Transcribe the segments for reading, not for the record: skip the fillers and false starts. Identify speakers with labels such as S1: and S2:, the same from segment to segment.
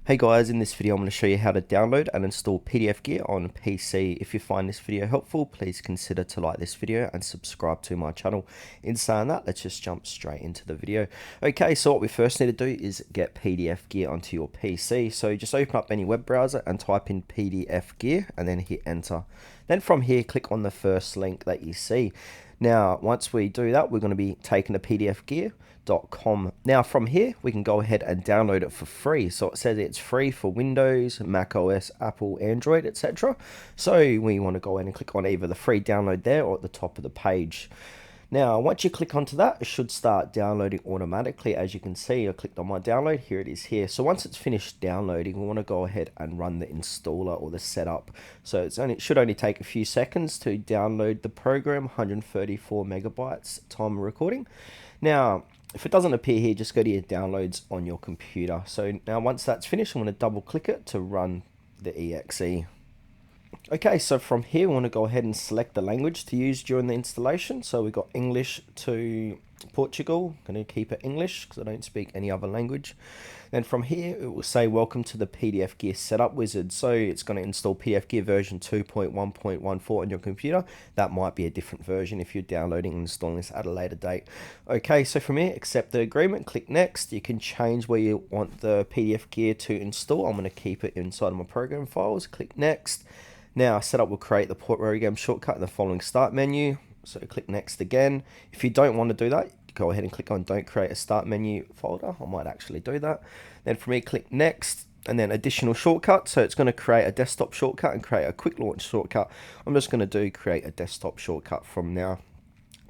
S1: Hey guys, in this video I'm going to show you how to download and install PDFgear on PC. If you find this video helpful, please consider to like this video and subscribe to my channel. In saying that, let's just jump straight into the video. Okay, so what we first need to do is get PDFgear onto your PC. So just open up any web browser and type in PDFgear and then hit enter. Then from here, click on the first link that you see. Now, once we do that, we're going to be taken to PDFgear.com. Now, from here, we can go ahead and download it for free. So it says it's free for Windows, Mac OS, Apple, Android, etc. So we want to go ahead and click on either the free download there or at the top of the page. Now, once you click onto that, it should start downloading automatically. As you can see, I clicked on my download. Here it is here. So once it's finished downloading, we want to go ahead and run the installer or the setup. So it should only take a few seconds to download the program, 134 megabytes time of recording. Now, if it doesn't appear here, just go to your downloads on your computer. So now once that's finished, I'm going to double click it to run the exe. Okay, so from here we want to go ahead and select the language to use during the installation. So we've got English to Portugal. I'm going to keep it English because I don't speak any other language. Then from here it will say welcome to the PDFgear setup wizard. So it's going to install PDFgear version 2.1.14 on your computer. That might be a different version if you're downloading and installing this at a later date. Okay, so from here accept the agreement, click next. You can change where you want the PDFgear to install. I'm going to keep it inside of my program files. Click next. Now, setup will create the program shortcut in the following start menu. So click next again. If you don't want to do that, go ahead and click on don't create a start menu folder. I might actually do that. Then for me, click next and then additional shortcut. So it's going to create a desktop shortcut and create a quick launch shortcut. I'm just going to do create a desktop shortcut from now.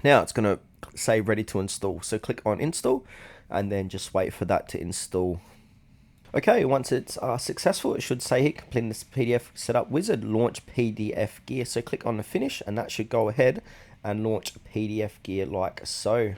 S1: Now it's going to say ready to install. So click on install and then just wait for that to install. Okay, once it's successful, it should say here, completing this PDF setup wizard, launch PDFgear. So click on the finish and that should go ahead and launch PDFgear like so.